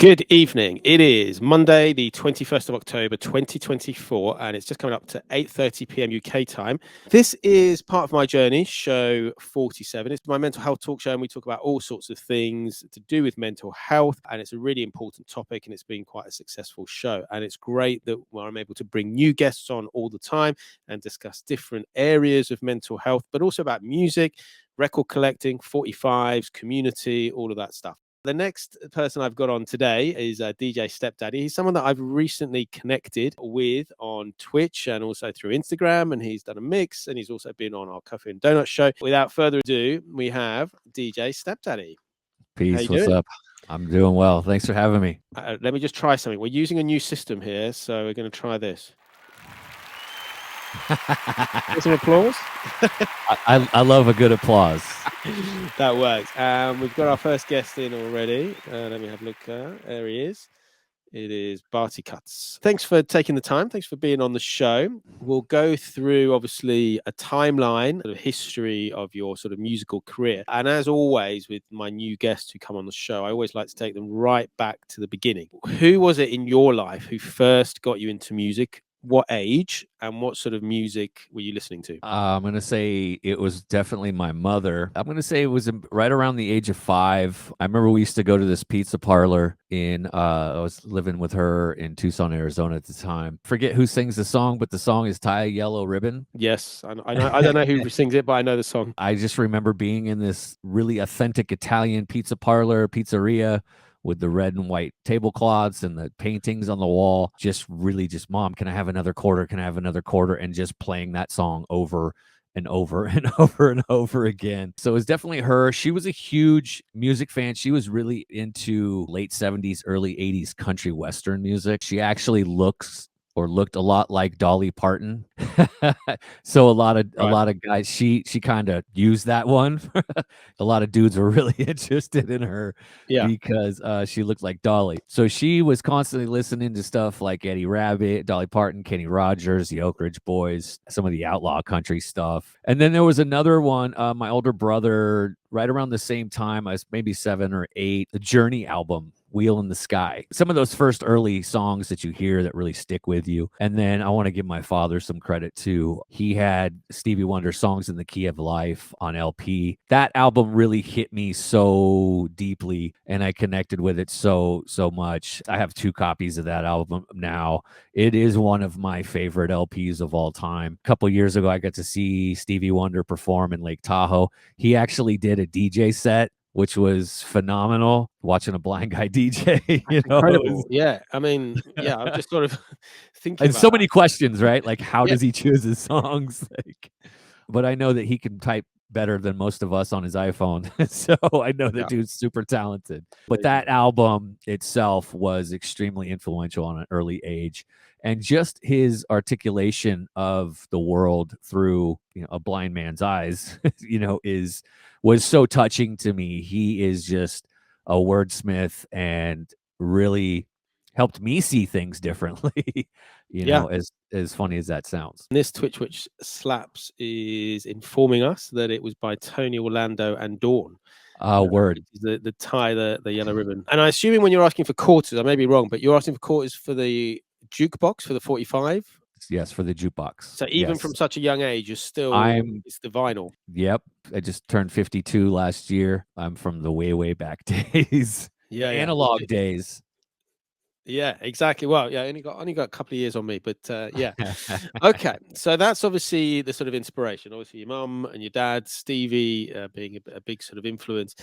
Good evening. It is Monday, the 21st of October, 2024, and it's just coming up to 8:30 p.m. UK time. This is part of my journey, show 47. It's my mental health talk show, and we talk about all sorts of things to do with mental health, and it's a really important topic, and it's been quite a successful show. And it's great that I'm able to bring new guests on all the time and discuss different areas of mental health, but also about music, record collecting, 45s, community, all of that stuff. The next person I've got on today is DJ StepDaddy. He's someone that I've recently connected with on Twitch and also through Instagram, and he's done a mix, and he's also been on our Coffee and Donut show. Without further ado, we have DJ StepDaddy. Peace. What's up? I'm doing well. Thanks for having me. Let me just try something. We're using a new system here, so we're going to try this. Some applause. I love a good applause. That works. We've got our first guest in already. Let me have a look. There he is. It is Barty Cuts. Thanks for taking the time. Thanks for being on the show. We'll go through, obviously, a timeline, sort of history of your sort of musical career. And as always, with my new guests who come on the show, I always like to take them right back to the beginning. Who was it in your life who first got you into music? What age and what sort of music were you listening to? I'm going to say it was definitely my mother. I'm going to say it was right around the age of 5. I remember we used to go to this pizza parlor I was living with her in Tucson, Arizona at the time. Forget who sings the song, but the song is Tie a Yellow Ribbon. Yes, I know. I don't know who sings it, but I know the song. I just remember being in this really authentic Italian pizza parlor, pizzeria, with the red and white tablecloths and the paintings on the wall, Mom, can I have another quarter? Can I have another quarter? And just playing that song over and over and over and over again. So it was definitely her. She was a huge music fan. She was really into late 70s, early 80s country western music. She actually looked a lot like Dolly Parton. So a lot of guys, she kind of used that one. A lot of dudes were really interested in her because she looked like Dolly. So she was constantly listening to stuff like Eddie Rabbitt, Dolly Parton, Kenny Rogers, the Oak Ridge Boys, some of the outlaw country stuff. And then there was another one, my older brother, right around the same time, I was maybe 7 or 8, the Journey album, Wheel in the Sky. Some of those first early songs that you hear that really stick with you. And then I want to give my father some credit too. He had Stevie Wonder Songs in the Key of Life on LP. That album really hit me so deeply, and I connected with it so much. I have 2 copies of that album now. It is one of my favorite LPs of all time. A couple years ago, I got to see Stevie Wonder perform in Lake Tahoe. He actually did a DJ set, which was phenomenal, watching a blind guy DJ. Incredible. Yeah. I mean, I'm just sort of thinking and about so many questions, right? Like, how does he choose his songs? But I know that he can type better than most of us on his iPhone. So I know the dude's super talented. But that album itself was extremely influential on an early age. And just his articulation of the world through a blind man's eyes, was so touching to me. He is just a wordsmith and really helped me see things differently. As funny as that sounds. This Twitch which slaps is informing us that it was by Tony Orlando and Dawn. Word. The tie, the yellow ribbon. And I'm assuming when you're asking for quarters, I may be wrong, but you're asking for quarters for the jukebox, for the 45? Yes, for the jukebox. So even from such a young age, you're still, it's the vinyl. Yep. I just turned 52 last year. I'm from the way back days. Analog days. Yeah, exactly. Well, yeah, only got a couple of years on me, but yeah. Okay, so that's obviously the sort of inspiration. Obviously, your mum and your dad, Stevie, being a big sort of influence.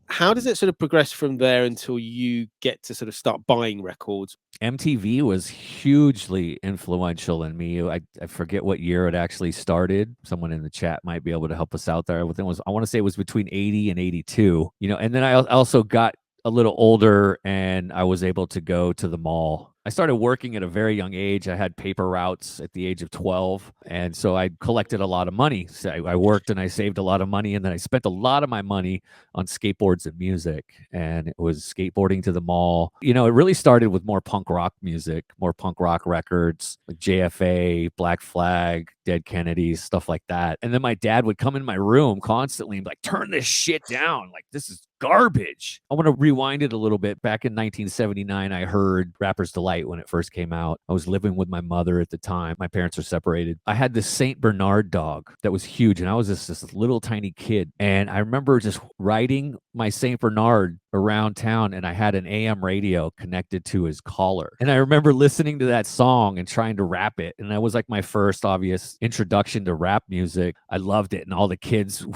How does it sort of progress from there until you get to sort of start buying records? MTV was hugely influential in me. I forget what year it actually started. Someone in the chat might be able to help us out there. I want to say it was between 80 and 82. And then I also got a little older and I was able to go to the mall. I started working at a very young age. I had paper routes at the age of 12. And so I collected a lot of money. So I worked and I saved a lot of money. And then I spent a lot of my money on skateboards and music. And it was skateboarding to the mall. It really started with more punk rock music, more punk rock records, like JFA, Black Flag, Dead Kennedys, stuff like that. And then my dad would come in my room constantly and be like, turn this shit down. Like, this is garbage. I want to rewind it a little bit. Back in 1979, I heard Rapper's Delight when it first came out. I was living with my mother at the time. My parents are separated. I had this Saint Bernard dog that was huge, and I was just this little tiny kid. And I remember just riding my Saint Bernard around town, and I had an AM radio connected to his collar. And I remember listening to that song and trying to rap it. And that was like my first obvious introduction to rap music. I loved it. And all the kids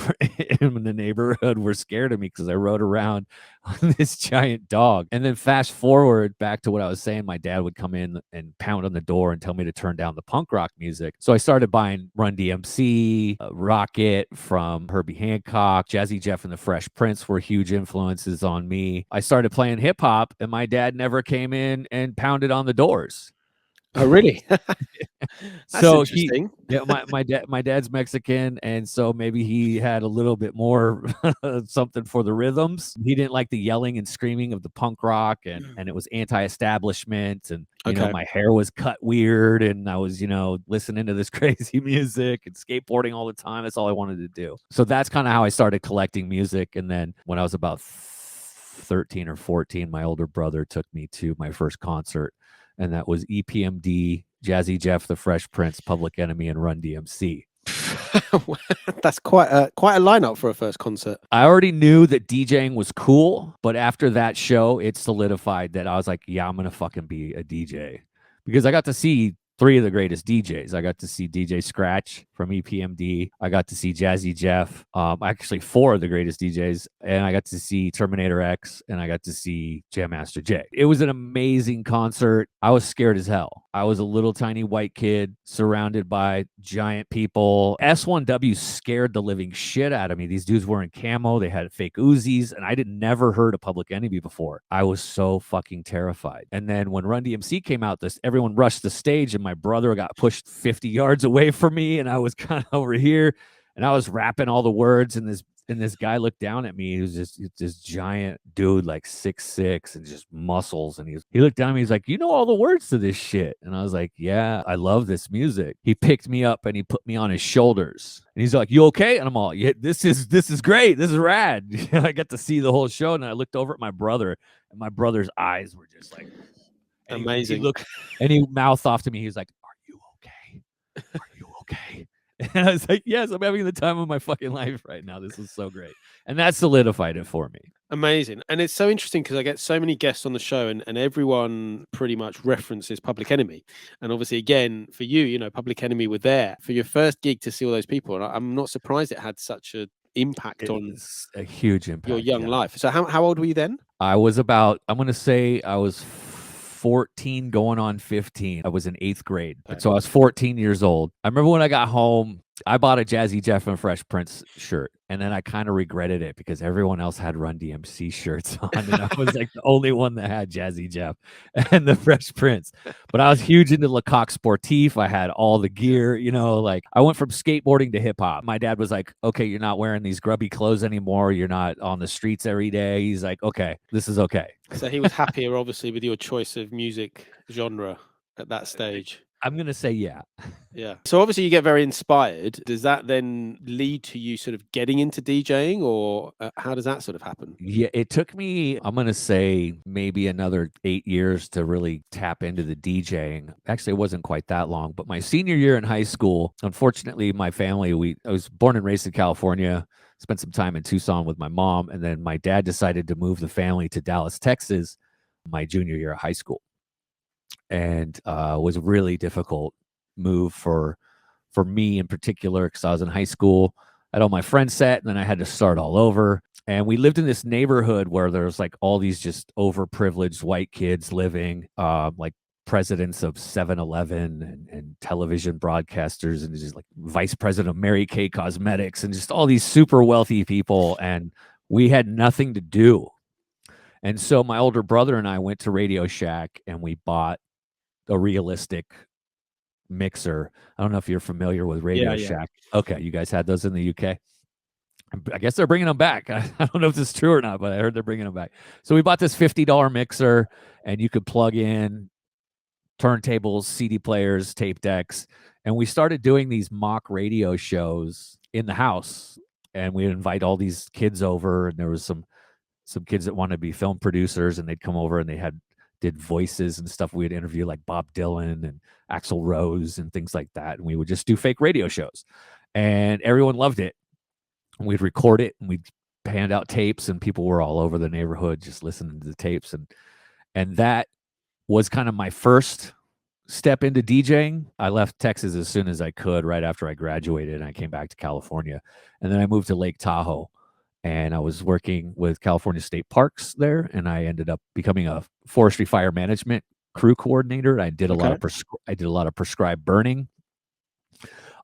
in the neighborhood were scared of me because I rode around on this giant dog. And then fast forward back to what I was saying, my dad would come in and pound on the door and tell me to turn down the punk rock music. So I started buying Run DMC, Rocket from Herbie Hancock, Jazzy Jeff and the Fresh Prince were huge influences on me. I started playing hip hop, and my dad never came in and pounded on the doors. Oh, really? That's So interesting. my dad's Mexican, and so maybe he had a little bit more something for the rhythms. He didn't like the yelling and screaming of the punk rock, and it was anti-establishment, and you know, my hair was cut weird, and I was, you know, listening to this crazy music and skateboarding all the time. That's all I wanted to do. So that's kind of how I started collecting music. And then when I was about 13 or 14, my older brother took me to my first concert, and that was EPMD, Jazzy Jeff, the Fresh Prince, Public Enemy, and Run DMC. That's quite a lineup for a first concert. I already knew that DJing was cool, but after that show, it solidified that I was like, yeah, I'm gonna fucking be a DJ, because I got to see three of the greatest DJs. I got to see DJ Scratch from EPMD. I got to see Jazzy Jeff. Actually, four of the greatest DJs. And I got to see Terminator X, and I got to see Jam Master Jay. It was an amazing concert. I was scared as hell. I was a little tiny white kid surrounded by giant people. S1W scared the living shit out of me. These dudes were in camo. They had fake Uzis, and I had never heard of Public Enemy before. I was so fucking terrified. And then when Run DMC came out, everyone rushed the stage, and my brother got pushed 50 yards away from me, and I was kind of over here, and I was rapping all the words, and this guy looked down at me. He was just this giant dude, like 6'6", and just muscles. And he looked down at me. He's like, "You know all the words to this shit?" And I was like, "Yeah, I love this music." He picked me up and he put me on his shoulders. And he's like, "You okay?" And I'm all, "Yeah, this is great. This is rad." I got to see the whole show, and I looked over at my brother, and my brother's eyes were just like amazing. He looked, and he mouthed off to me. He was like, "Are you okay? Are you okay?" And I was like, "Yes, I'm having the time of my fucking life right now. This is so great." And that solidified it for me. Amazing. And it's so interesting because I get so many guests on the show, and everyone pretty much references Public Enemy. And obviously, again, for you, you know, Public Enemy were there for your first gig to see all those people. And I'm not surprised it had such an impact on a huge impact your young life. So how old were you then? I was about, I'm going to say I was 14 going on 15. I was in 8th grade. Okay. So I was 14 years old. I remember when I got home, I bought a Jazzy Jeff and Fresh Prince shirt, and then I kind of regretted it because everyone else had Run DMC shirts on, and I was like the only one that had Jazzy Jeff and the Fresh Prince. But I was huge into Lecoq Sportif. I had all the gear, you know, like I went from skateboarding to hip hop. My dad was like, "Okay, you're not wearing these grubby clothes anymore. You're not on the streets every day." He's like, "Okay, this is okay." So he was happier, obviously, with your choice of music genre at that stage. I'm going to say yeah. Yeah. So obviously you get very inspired. Does that then lead to you sort of getting into DJing, or how does that sort of happen? Yeah, it took me, I'm going to say maybe another 8 years to really tap into the DJing. Actually, it wasn't quite that long, but my senior year in high school, unfortunately, my family, I was born and raised in California, spent some time in Tucson with my mom, and then my dad decided to move the family to Dallas, Texas, my junior year of high school. And was a really difficult move for me in particular, because I was in high school. I had all my friends set, and then I had to start all over. And we lived in this neighborhood where there's like all these just overprivileged white kids living, like presidents of 7-Eleven and television broadcasters, and just like vice president of Mary Kay Cosmetics, and just all these super wealthy people. And we had nothing to do. And so my older brother and I went to Radio Shack, and we bought a realistic mixer. I don't know if you're familiar with Radio Shack. Okay, you guys had those in the UK? I guess they're bringing them back. I don't know if this is true or not, but I heard they're bringing them back. So we bought this $50 mixer, and you could plug in turntables, CD players, tape decks, and we started doing these mock radio shows in the house, and we'd invite all these kids over, and there was some some kids that wanted to be film producers, and they'd come over and they did voices and stuff. We'd interview like Bob Dylan and Axl Rose and things like that, and we would just do fake radio shows, and everyone loved it. And we'd record it, and we'd hand out tapes, and people were all over the neighborhood just listening to the tapes, and that was kind of my first step into DJing. I left Texas as soon as I could, right after I graduated, and I came back to California, and then I moved to Lake Tahoe, and I was working with California State Parks there, and I ended up becoming a forestry fire management crew coordinator. I did a lot of prescribed burning,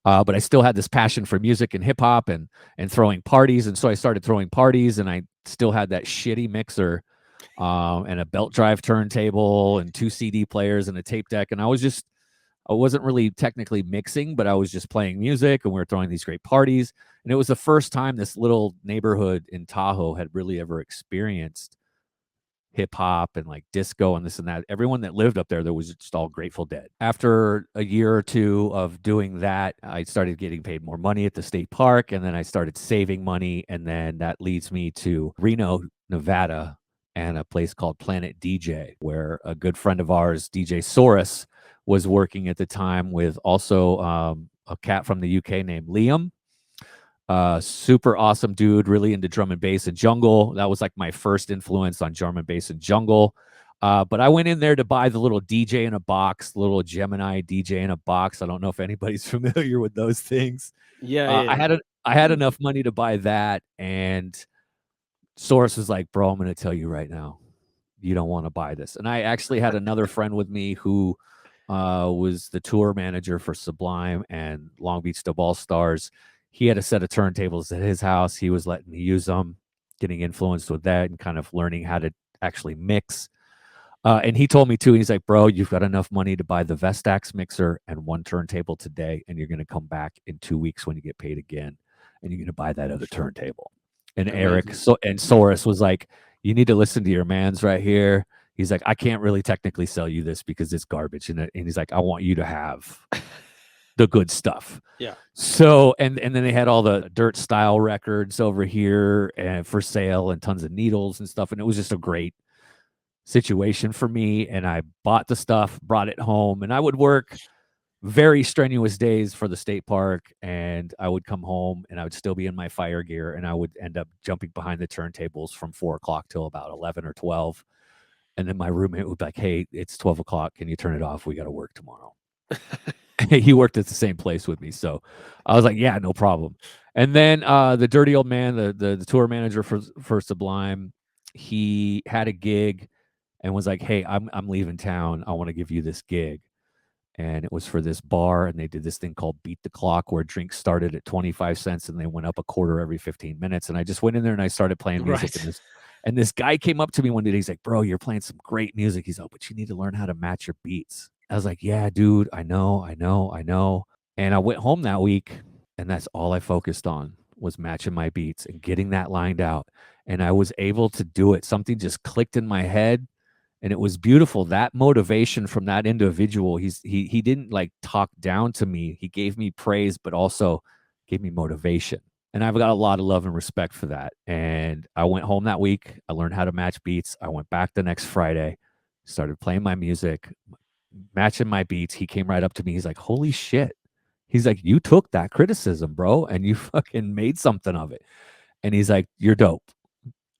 but I still had this passion for music and hip hop and throwing parties, and so I started throwing parties, and I still had that shitty mixer and a belt drive turntable and 2 CD players and a tape deck, and I wasn't really technically mixing, but I was just playing music, and we were throwing these great parties. And it was the first time this little neighborhood in Tahoe had really ever experienced hip hop and like disco and this and that. Everyone that lived up there was just all Grateful Dead. After a year or two of doing that, I started getting paid more money at the state park, and then I started saving money. And then that leads me to Reno, Nevada, and a place called Planet DJ, where a good friend of ours, DJ Saurus, was working at the time with also a cat from the UK named Liam. Super awesome dude, really into drum and bass and jungle. That was like my first influence on drum and bass and jungle. But I went in there to buy the little DJ in a box, little Gemini DJ in a box. I don't know if anybody's familiar with those things. Yeah. I had enough money to buy that, and Source was like, "Bro, I'm going to tell you right now, you don't want to buy this." And I actually had another friend with me who was the tour manager for Sublime and Long Beach Dub All Stars. He had a set of turntables at his house. He was letting me use them, getting influenced with that and kind of learning how to actually mix. And he told me too, he's like, "Bro, you've got enough money to buy the Vestax mixer and 1 turntable today, and you're going to come back in 2 weeks when you get paid again, and you're going to buy that other turntable." And Eric and Soros was like, "You need to listen to your mans right here." He's like, "I can't really technically sell you this because it's garbage." And he's like, "I want you to have the good stuff." Yeah. So, and then they had all the dirt style records over here and for sale, and tons of needles and stuff. And it was just a great situation for me. And I bought the stuff, brought it home, and I would work very strenuous days for the state park, and I would come home and I would still be in my fire gear, and I would end up jumping behind the turntables from 4 o'clock till about 11 or 12. And then my roommate would be like, "Hey, it's 12 o'clock. Can you turn it off? We got to work tomorrow." He worked at the same place with me. So I was like, "Yeah, no problem." And then the dirty old man, the tour manager for Sublime, he had a gig and was like, "Hey, I'm leaving town. I want to give you this gig." And it was for this bar, and they did this thing called Beat the Clock, where drinks started at 25 cents and they went up a quarter every 15 minutes. And I just went in there and I started playing music. Right. And this guy came up to me one day. He's like, "Bro, you're playing some great music." He's like, "But you need to learn how to match your beats." I was like, "Yeah, dude, I know. And I went home that week, and that's all I focused on was matching my beats and getting that lined out. And I was able to do it. Something just clicked in my head, and it was beautiful. That motivation from that individual, he didn't like talk down to me. He gave me praise, but also gave me motivation. And I've got a lot of love and respect for that. And I went home that week. I learned how to match beats. I went back the next Friday, started playing my music, matching my beats. He came right up to me. He's like, "Holy shit." He's like, "You took that criticism, bro, and you fucking made something of it." And he's like, "You're dope.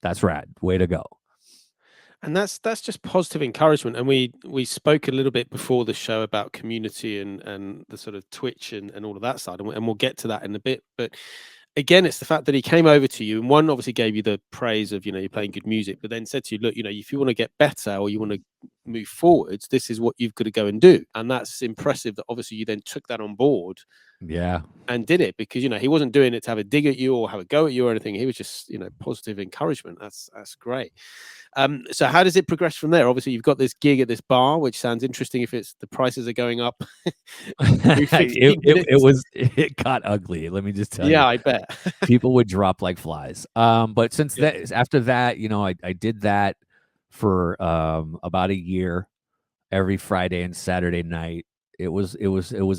That's rad. Way to go." And that's just positive encouragement. And we spoke a little bit before the show about community and the sort of Twitch and all of that side, and we'll get to that in a bit. But again, it's the fact that he came over to you and one obviously gave you the praise of, you're playing good music, but then said to you, "Look, if you want to get better or you want to move forwards, this is what you've got to go and do." And that's impressive that obviously you then took that on board. Yeah. And did it because he wasn't doing it to have a dig at you or have a go at you or anything. He was just positive encouragement. That's great. So how does it progress from there? Obviously, you've got this gig at this bar, which sounds interesting. If it's the prices are going up, it got ugly. Let me just tell you. Yeah, I bet. People would drop like flies. But since that, after that, I did that for about a year, every Friday and Saturday night. It was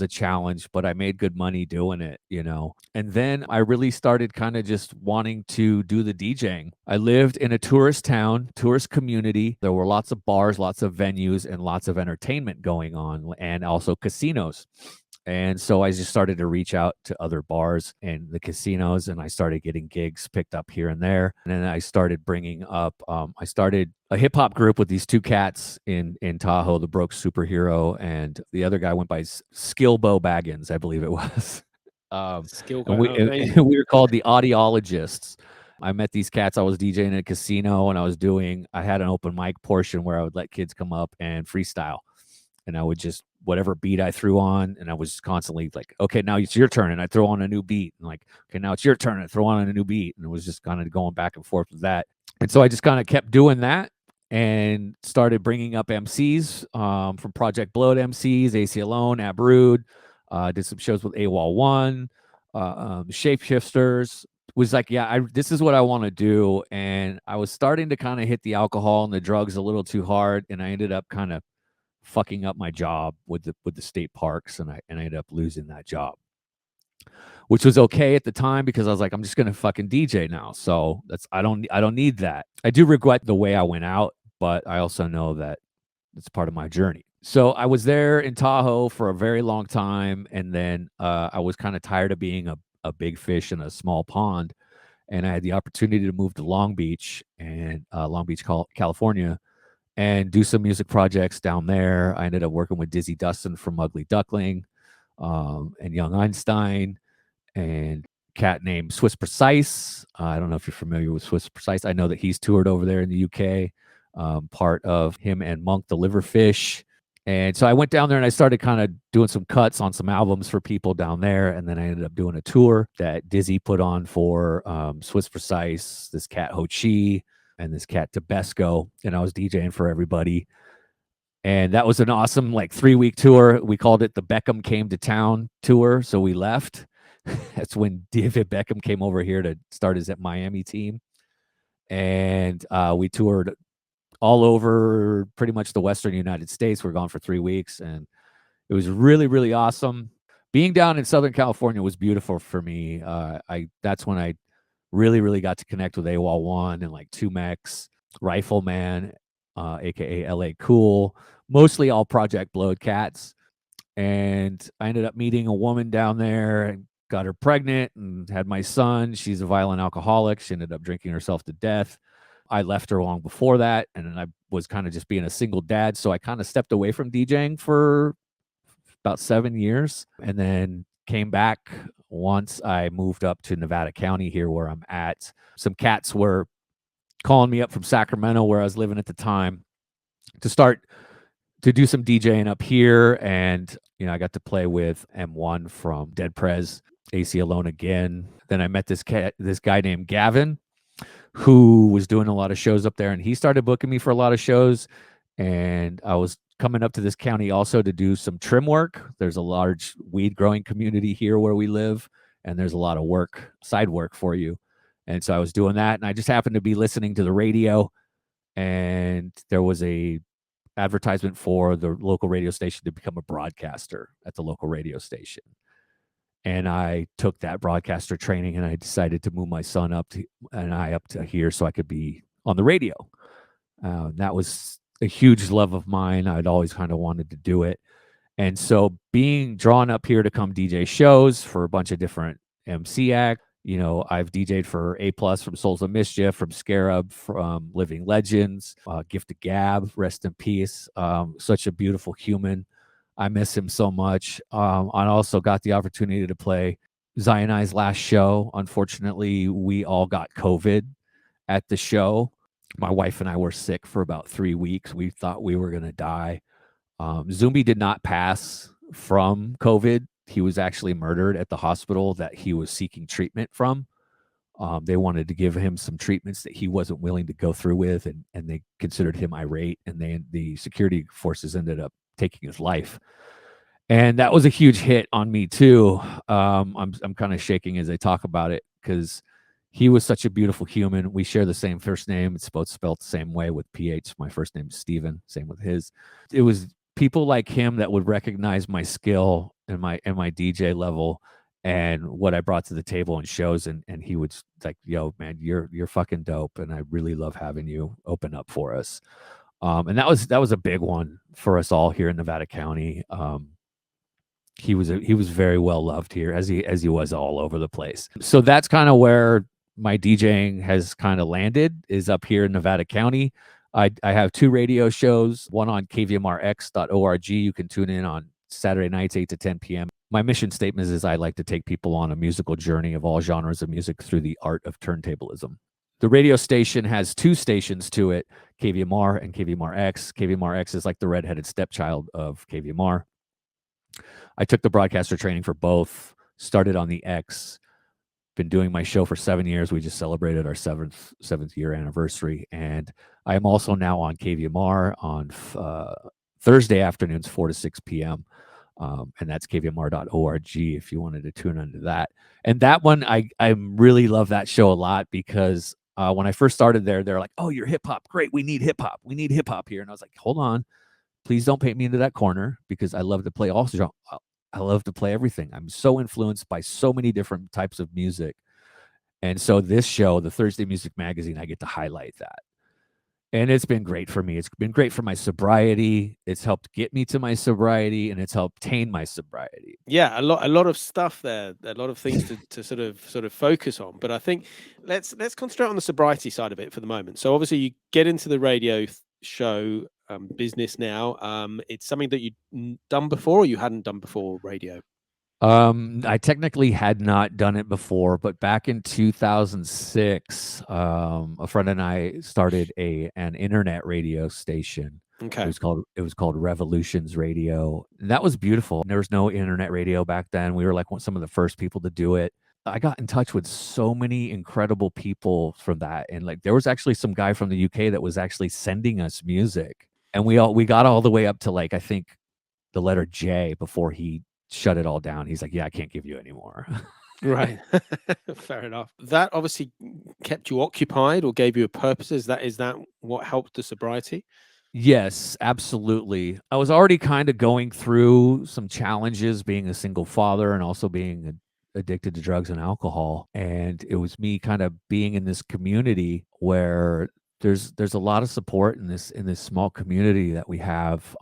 a challenge, but I made good money doing it, And then I really started kind of just wanting to do the DJing. I lived in a tourist town, tourist community. There were lots of bars, lots of venues, and lots of entertainment going on, and also casinos. And so I just started to reach out to other bars and the casinos, and I started getting gigs picked up here and there. And then I started bringing up, I started a hip hop group with these two cats in Tahoe, the Broke Superhero, and the other guy went by Skillbo Baggins, I believe it was. Skill And guy. Oh, amazing. we were called the Audiologists. I met these cats. I was DJing in a casino, and I had an open mic portion where I would let kids come up and freestyle. And I would just, whatever beat I threw on, and I was constantly like, okay, now it's your turn. And I throw on a new beat. And like, okay, now it's your turn. And I throw on a new beat. And it was just kind of going back and forth with that. And so I just kind of kept doing that and started bringing up MCs from Project Bloat MCs, AC Alone, Abrood. Did some shows with AWOL 1, Shapeshifters. Was like, yeah, this is what I want to do. And I was starting to kind of hit the alcohol and the drugs a little too hard. And I ended up kind of fucking up my job with the state parks, and I ended up losing that job, which was okay at the time because I was like, I'm just gonna fucking DJ now. So I don't need that. I do regret the way I went out, but I also know that it's part of my journey. So I was there in Tahoe for a very long time, and then I was kind of tired of being a big fish in a small pond, and I had the opportunity to move to Long Beach California, and do some music projects down there. I ended up working with Dizzy Dustin from Ugly Duckling, and Young Einstein, and a cat named Swiss Precise. I don't know if you're familiar with Swiss Precise. I know that he's toured over there in the UK, part of him and Monk the Liverfish. And so I went down there and I started kind of doing some cuts on some albums for people down there. And then I ended up doing a tour that Dizzy put on for Swiss Precise, this cat Ho Chi, and this cat Tabesco, and I was DJing for everybody. And that was an awesome 3-week tour. We called it the Beckham Came to Town tour. So we left. That's when David Beckham came over here to start his Miami team. And we toured all over pretty much the Western United States. We're gone for 3 weeks, and it was really, really awesome. Being down in Southern California was beautiful for me. That's when I really, really got to connect with AWOL 1 and like Tumex, Rifleman, aka LA Cool, mostly all Project Bloat cats. And I ended up meeting a woman down there and got her pregnant and had my son. She's a violent alcoholic. She ended up drinking herself to death. I left her long before that, and then I was kind of just being a single dad. So I kind of stepped away from DJing for about 7 years, and then came back once I moved up to Nevada County here where I'm at. Some cats were calling me up from Sacramento, where I was living at the time, to start to do some DJing up here. And, I got to play with M1 from Dead Prez, AC Alone again. Then I met this guy named Gavin, who was doing a lot of shows up there, and he started booking me for a lot of shows. And I was coming up to this county also to do some trim work. There's a large weed growing community here where we live, and there's a lot of work, side work for you. And so I was doing that, and I just happened to be listening to the radio, and there was a advertisement for the local radio station to become a broadcaster at the local radio station. And I took that broadcaster training, and I decided to move my son up to here so I could be on the radio. That was a huge love of mine. I'd always kind of wanted to do it. And so being drawn up here to come DJ shows for a bunch of different MC acts, I've DJed for A+ from Souls of Mischief, from Scarab, from Living Legends, Gift of Gab, rest in peace. Such a beautiful human. I miss him so much. I also got the opportunity to play Zion I's last show. Unfortunately, we all got COVID at the show. My wife and I were sick for about 3 weeks. We thought we were going to die. Zumbi did not pass from COVID. He was actually murdered at the hospital that he was seeking treatment from. They wanted to give him some treatments that he wasn't willing to go through with, and they considered him irate, and the security forces ended up taking his life. And that was a huge hit on me too. I'm kind of shaking as I talk about it because he was such a beautiful human. We share the same first name. It's both spelled the same way with PH. My first name is Steven. Same with his. It was people like him that would recognize my skill and my DJ level and what I brought to the table in shows, and he would like, yo, man, you're fucking dope, and I really love having you open up for us. And that was a big one for us all here in Nevada County. He was very well loved here, as he was all over the place. So that's kind of where my DJing has kind of landed, is up here in Nevada County. I have 2 radio shows, one on kvmrx.org. You can tune in on Saturday nights, 8 to 10 p.m. My mission statement is I like to take people on a musical journey of all genres of music through the art of turntablism. The radio station has 2 stations to it, KVMR and KVMRX. KVMRX is like the redheaded stepchild of KVMR. I took the broadcaster training for both, started on the X, been doing my show for 7 years. We just celebrated our seventh year anniversary. And I am also now on KVMR on Thursday afternoons, 4 to 6 p.m. And that's kvmr.org if you wanted to tune into that. And that one, I really love that show a lot, because when I first started there, they're like, oh, you're hip hop. Great. We need hip hop. We need hip hop here. And I was like, hold on. Please don't paint me into that corner, because I love to play I love to play everything. I'm so influenced by so many different types of music. And so this show, the Thursday Music Magazine, I get to highlight that. And it's been great for me. It's been great for my sobriety. It's helped get me to my sobriety, and it's helped tame my sobriety. Yeah, a lot of stuff there, a lot of things to sort of focus on. But I think let's concentrate on the sobriety side of it for the moment. So obviously you get into the radio show business now. It's something that you'd done before, or you hadn't done before, radio? I technically had not done it before, but back in 2006, a friend and I started an internet radio station. Okay. It was called Revolutions Radio. And that was beautiful. There was no internet radio back then. We were like some of the first people to do it. I got in touch with so many incredible people from that. And like, there was actually some guy from the UK that was actually sending us music. And we got all the way up to, like, I think the letter J before he shut it all down. He's like, yeah, I can't give you any more. Right. Fair enough. That obviously kept you occupied or gave you a purpose. Is that what helped the sobriety? Yes, absolutely. I was already kind of going through some challenges, being a single father and also being addicted to drugs and alcohol. And it was me kind of being in this community where there's a lot of support in this small community that we have.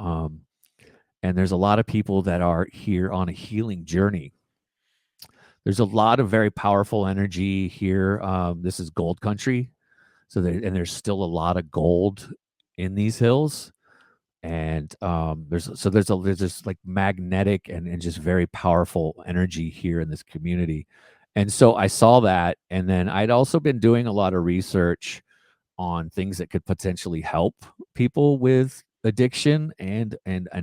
And there's a lot of people that are here on a healing journey. There's a lot of very powerful energy here. This is gold country. There's still a lot of gold in these hills. And there's this like magnetic and just very powerful energy here in this community. And so I saw that. And then I'd also been doing a lot of research on things that could potentially help people with addiction and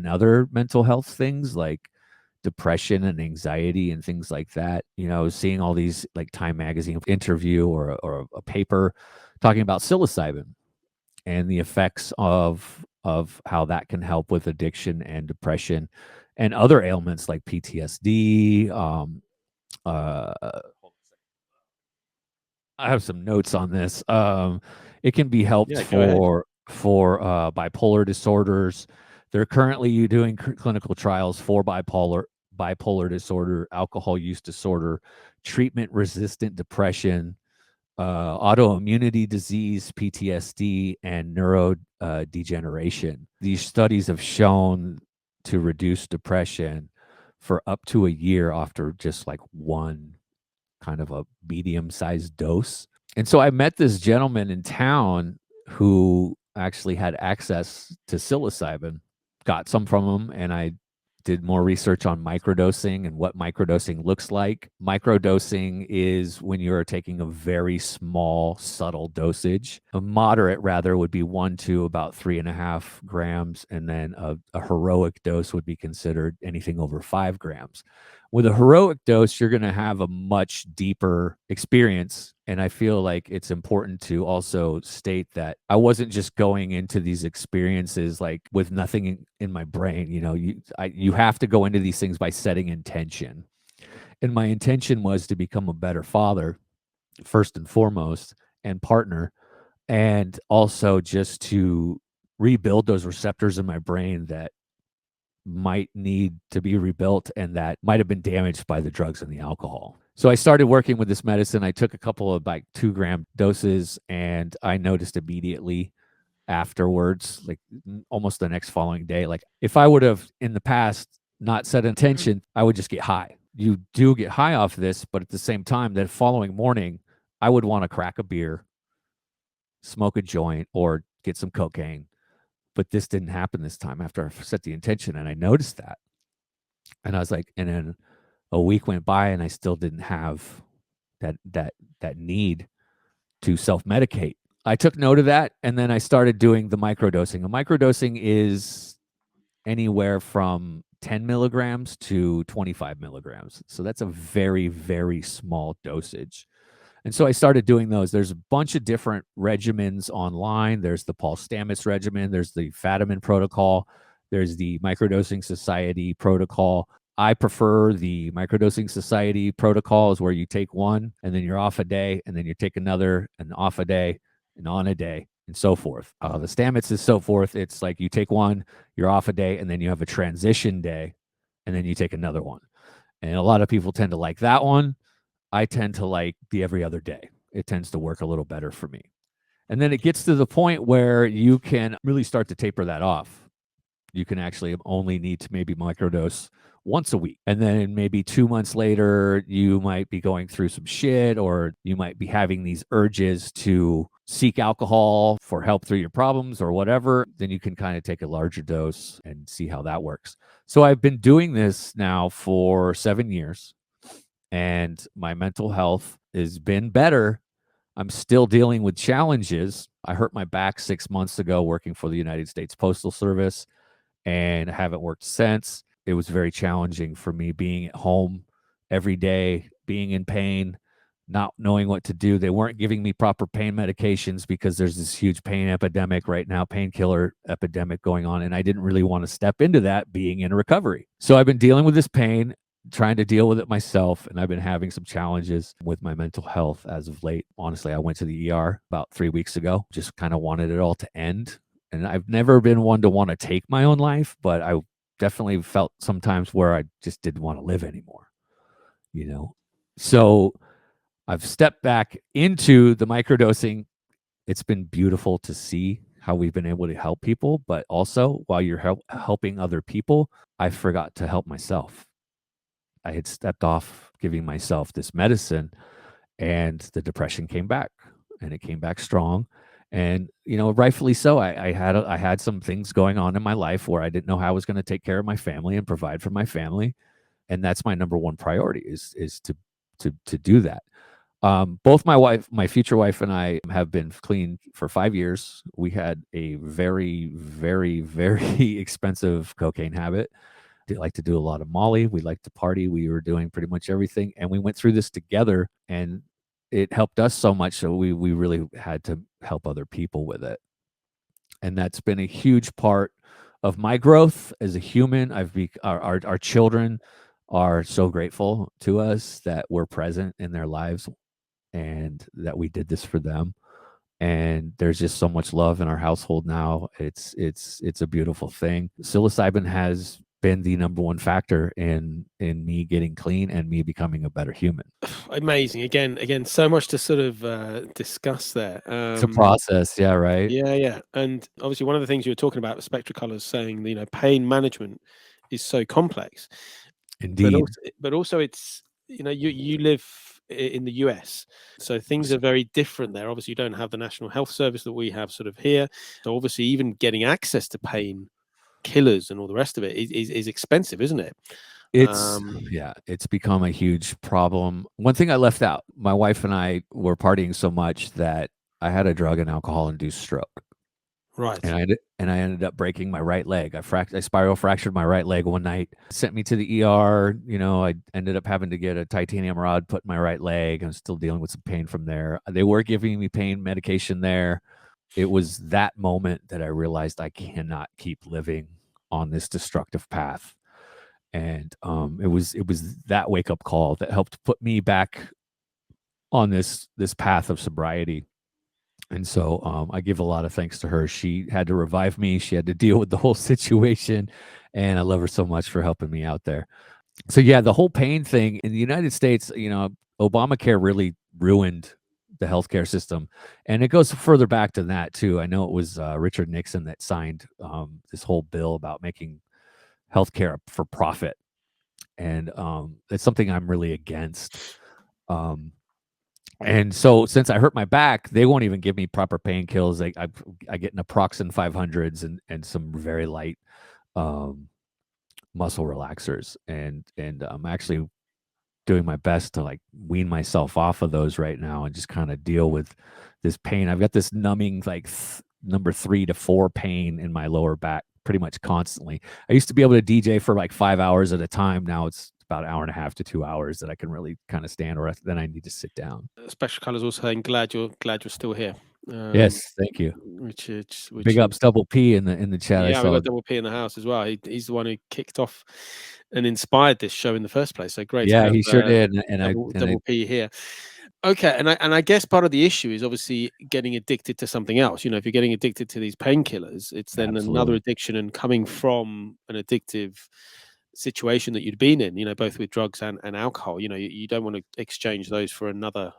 other mental health things like depression and anxiety and things like that. You know, seeing all these, like, Time Magazine interview or a paper talking about psilocybin and the effects of how that can help with addiction and depression and other ailments like PTSD. I have some notes on this. It can be helped for bipolar disorders. They're currently doing clinical trials for bipolar disorder, alcohol use disorder, treatment-resistant depression, autoimmunity disease, PTSD, and neurodegeneration. These studies have shown to reduce depression for up to a year after just like one kind of a medium-sized dose. And so I met this gentleman in town who actually had access to psilocybin, got some from him, and I did more research on microdosing and what microdosing looks like. Microdosing is when you're taking a very small, subtle dosage. A moderate, rather, would be 1 to about 3.5 grams, and then a heroic dose would be considered anything over 5 grams. With a heroic dose, you're going to have a much deeper experience. And I feel like it's important to also state that I wasn't just going into these experiences like with nothing in my brain. You know, you have to go into these things by setting intention. And my intention was to become a better father, first and foremost, and partner, and also just to rebuild those receptors in my brain that might need to be rebuilt and that might have been damaged by the drugs and the alcohol. So I started working with this medicine. I took a couple of like 2-gram doses, and I noticed immediately afterwards, like almost the next following day, like if I would have in the past not set intention, I would just get high. You do get high off this, but at the same time, that following morning, I would want to crack a beer, smoke a joint, or get some cocaine. But this didn't happen this time after I set the intention, and I noticed that. And I was like, and then a week went by, and I still didn't have that need to self-medicate. I took note of that, and then I started doing the microdosing. A microdosing is anywhere from 10 milligrams to 25 milligrams. So that's a very, very small dosage. And so I started doing those. There's a bunch of different regimens online. There's the Paul Stamets regimen. There's the Fadiman protocol. There's the Microdosing Society protocol. I prefer the Microdosing Society protocols where you take one and then you're off a day, and then you take another and off a day and on a day and so forth. The Stamets is so forth. It's like you take one, you're off a day, and then you have a transition day, and then you take another one. And a lot of people tend to like that one. I tend to like the every other day. It tends to work a little better for me. And then it gets to the point where you can really start to taper that off. You can actually only need to maybe microdose once a week. And then maybe 2 months later, you might be going through some shit, or you might be having these urges to seek alcohol for help through your problems or whatever. Then you can kind of take a larger dose and see how that works. So I've been doing this now for 7 years, and my mental health has been better. I'm still dealing with challenges. I hurt my back 6 months ago working for the United States Postal Service, and haven't worked since. It was very challenging for me being at home every day, being in pain, not knowing what to do. They weren't giving me proper pain medications because there's this huge pain epidemic right now, painkiller epidemic going on. And I didn't really want to step into that being in recovery. So I've been dealing with this pain, trying to deal with it myself. And I've been having some challenges with my mental health as of late. Honestly, I went to the ER about 3 weeks ago, just kind of wanted it all to end. And I've never been one to want to take my own life, but I definitely felt sometimes where I just didn't want to live anymore, you know? So I've stepped back into the microdosing. It's been beautiful to see how we've been able to help people, but also while you're helping other people, I forgot to help myself. I had stepped off giving myself this medicine, and the depression came back, and it came back strong. And rightfully so. I had some things going on in my life where I didn't know how I was going to take care of my family and provide for my family, and that's my number one priority is to do that. Both my future wife, and I have been clean for 5 years. We had a very, very, very expensive cocaine habit. We like to do a lot of Molly. We like to party. We were doing pretty much everything, and we went through this together, and it helped us so much. So we really had to help other people with it. And that's been a huge part of my growth as a human. Our children are so grateful to us that we're present in their lives and that we did this for them. And there's just so much love in our household now. It's a beautiful thing. Psilocybin has been the number one factor in me getting clean and me becoming a better human. Amazing. Again, so much to sort of discuss there. It's a process, yeah, right? Yeah. And obviously one of the things you were talking about, Spectra Colors, saying, pain management is so complex. Indeed. But also it's, you live in the US, so things are very different there. Obviously you don't have the National Health Service that we have sort of here. So obviously even getting access to pain killers and all the rest of it is expensive, isn't it? It's become a huge problem. One thing I left out, my wife and I were partying so much that I had a drug and alcohol induced stroke. Right. And I ended up breaking my right leg. I spiral fractured my right leg one night. Sent me to the ER. I ended up having to get a titanium rod put in my right leg. I'm still dealing with some pain from there. They were giving me pain medication there. It was that moment that I realized I cannot keep living on this destructive path. And it was that wake up call that helped put me back on this path of sobriety. And so I give a lot of thanks to her. She had to revive me. She had to deal with the whole situation, and I love her so much for helping me out there. So yeah, the whole pain thing in the United States, Obamacare really ruined the healthcare system, and it goes further back than that too. I know it was Richard Nixon that signed this whole bill about making healthcare for profit, and it's something I'm really against. And so since I hurt my back, they won't even give me proper painkillers. I get naproxen 500s and some very light um, muscle relaxers, and I'm actually doing my best to like wean myself off of those right now and just kind of deal with this pain. I've got this numbing like number 3 to 4 pain in my lower back pretty much constantly. I used to be able to DJ for like 5 hours at a time. Now it's about an hour and a half to 2 hours that I can really kind of stand, or then I need to sit down. Special Colors also saying glad you're still here. Yes, thank you. Which Big ups, Double P in the chat. Yeah, we got Double P in the house as well. He's the one who kicked off and inspired this show in the first place. So great. Yeah, he sure did. Double P here. Okay, and I guess part of the issue is obviously getting addicted to something else. If you're getting addicted to these painkillers, it's then another addiction, and coming from an addictive situation that you'd been in, both with drugs and alcohol, you don't want to exchange those for another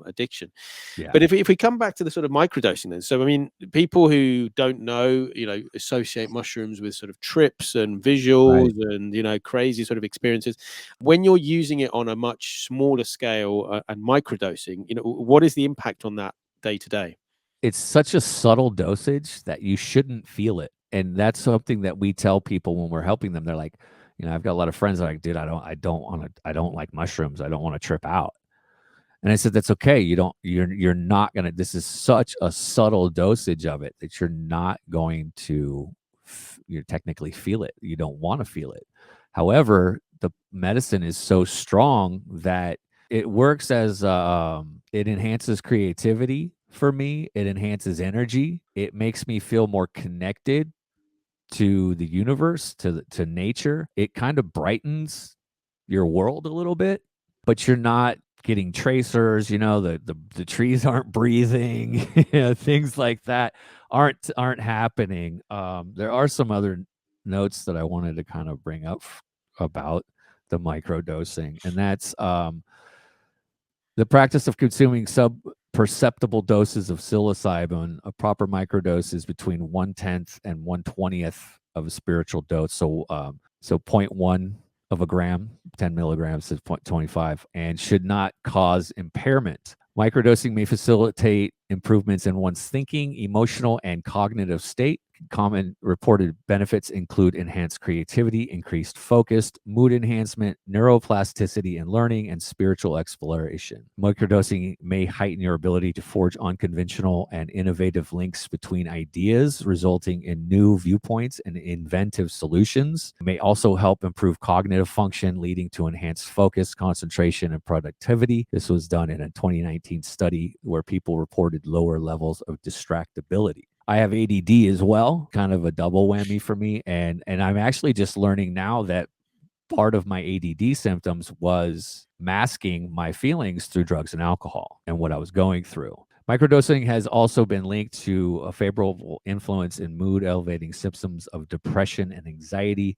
addiction. Yeah. But if we come back to the sort of microdosing then, so I mean, people who don't know, associate mushrooms with sort of trips and visuals and crazy sort of experiences. When you're using it on a much smaller scale and microdosing, what is the impact on that day to day? It's such a subtle dosage that you shouldn't feel it, and that's something that we tell people when we're helping them. They're like, I've got a lot of friends that are like, dude, I don't like mushrooms. I don't want to trip out. And I said, that's okay. You're not going to, this is such a subtle dosage of it that you're not going to, you technically feel it. You don't want to feel it. However, the medicine is so strong that it works as, it enhances creativity for me. It enhances energy. It makes me feel more connected to the universe, to nature. It kind of brightens your world a little bit, but you're not getting tracers. The trees aren't breathing. Things like that aren't happening. There are some other notes that I wanted to kind of bring up about the microdosing, and that's the practice of consuming perceptible doses of psilocybin. A proper microdose is between 1/10 and 1/20 of a spiritual dose. So 0.1 of a gram, 10 milligrams is 0.25, and should not cause impairment. Microdosing may facilitate improvements in one's thinking, emotional, and cognitive state. Common reported benefits include enhanced creativity, increased focus, mood enhancement, neuroplasticity in learning, and spiritual exploration. Microdosing may heighten your ability to forge unconventional and innovative links between ideas, resulting in new viewpoints and inventive solutions. It may also help improve cognitive function, leading to enhanced focus, concentration, and productivity. This was done in a 2019 study where people reported lower levels of distractibility. I have ADD as well, kind of a double whammy for me. And I'm actually just learning now that part of my ADD symptoms was masking my feelings through drugs and alcohol and what I was going through. Microdosing has also been linked to a favorable influence in mood elevating symptoms of depression and anxiety.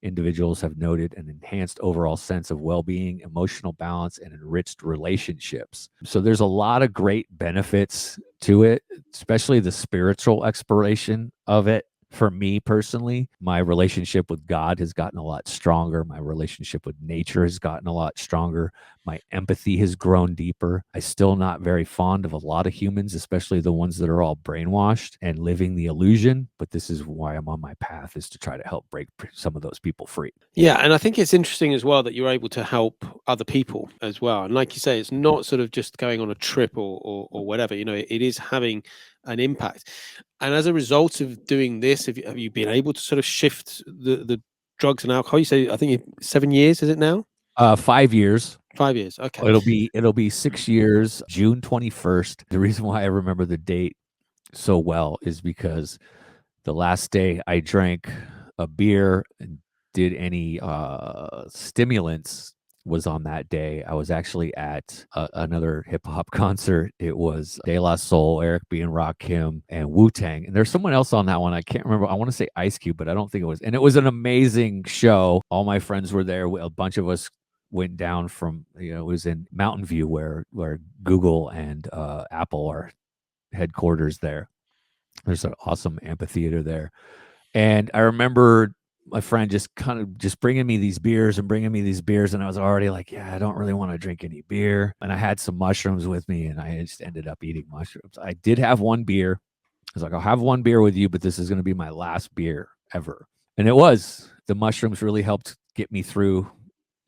Individuals have noted an enhanced overall sense of well-being, emotional balance, and enriched relationships. So there's a lot of great benefits to it, especially the spiritual exploration of it. For me personally, my relationship with God has gotten a lot stronger. My relationship with nature has gotten a lot stronger. My empathy has grown deeper. I'm still not very fond of a lot of humans, especially the ones that are all brainwashed and living the illusion. But this is why I'm on my path, is to try to help break some of those people free. Yeah, and I think it's interesting as well that you're able to help other people as well. And like you say, it's not sort of just going on a trip or whatever. It is having an impact. And as a result of doing this, have you been able to sort of shift the drugs and alcohol? You say, I think 7 years, is it now? 5 years. 5 years. Okay. It'll be 6 years, June 21st. The reason why I remember the date so well is because the last day I drank a beer and did any stimulants was on that day. I was actually at another hip hop concert. It was De La Soul, Eric B. and Rakim, and Wu Tang. And there's someone else on that one. I can't remember. I want to say Ice Cube, but I don't think it was. And it was an amazing show. All my friends were there. A bunch of us went down from, it was in Mountain View where Google and Apple are headquarters there. There's an awesome amphitheater there. And I remember my friend just kind of just bringing me these beers. And I was already like, yeah, I don't really want to drink any beer. And I had some mushrooms with me, and I just ended up eating mushrooms. I did have one beer. I was like, I'll have one beer with you, but this is going to be my last beer ever. And it was. The mushrooms really helped get me through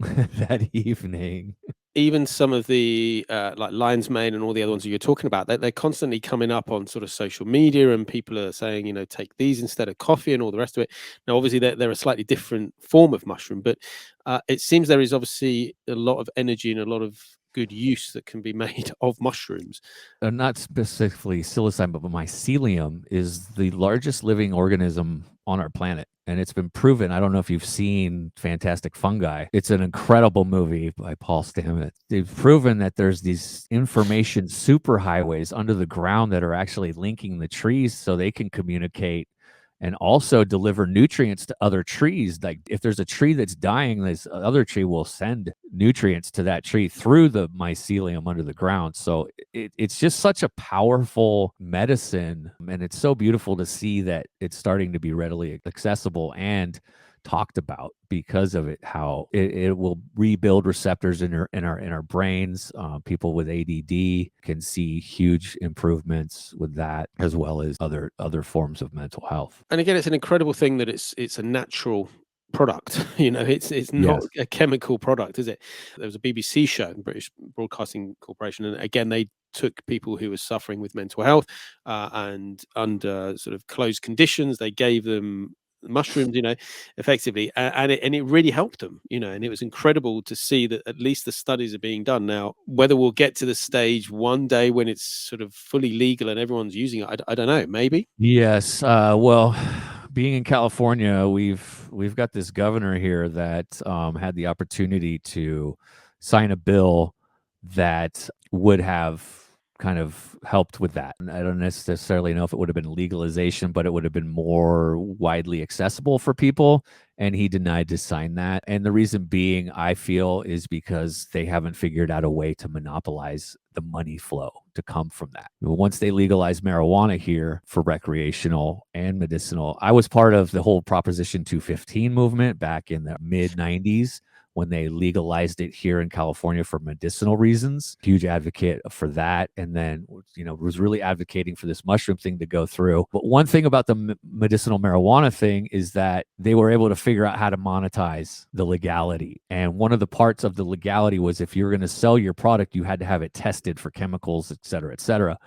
that evening. Even some of the like Lion's Mane and all the other ones that you're talking about, they're constantly coming up on sort of social media, and people are saying, take these instead of coffee and all the rest of it. Now, obviously, they're a slightly different form of mushroom, but it seems there is obviously a lot of energy and a lot of good use that can be made of mushrooms. Not specifically psilocybin, but mycelium is the largest living organism on our planet. And it's been proven. I don't know if you've seen Fantastic Fungi. It's an incredible movie by Paul Stamets. They've proven that there's these information superhighways under the ground that are actually linking the trees so they can communicate and also deliver nutrients to other trees. Like if there's a tree that's dying, this other tree will send nutrients to that tree through the mycelium under the ground. So it's just such a powerful medicine. And it's so beautiful to see that it's starting to be readily accessible and talked about because of it, how it will rebuild receptors in our brains. People with ADD can see huge improvements with that, as well as other forms of mental health. And again, it's an incredible thing that it's a natural product. It's not a chemical product, is it? There was a BBC show, British Broadcasting Corporation, and again they took people who were suffering with mental health and under sort of closed conditions. They gave them mushrooms, effectively, and it really helped them, and it was incredible to see that at least the studies are being done now. Whether we'll get to the stage one day when it's sort of fully legal and everyone's using it, I don't know, maybe. Yes. Well, being in California, we've got this governor here that had the opportunity to sign a bill that would have kind of helped with that. And I don't necessarily know if it would have been legalization, but it would have been more widely accessible for people. And he denied to sign that. And the reason being, I feel, is because they haven't figured out a way to monopolize the money flow to come from that. Once they legalize marijuana here for recreational and medicinal, I was part of the whole Proposition 215 movement back in the mid 90s. When they legalized it here in California for medicinal reasons. Huge advocate for that. And then, was really advocating for this mushroom thing to go through. But one thing about the medicinal marijuana thing is that they were able to figure out how to monetize the legality. And one of the parts of the legality was if you were going to sell your product, you had to have it tested for chemicals, et cetera, et cetera.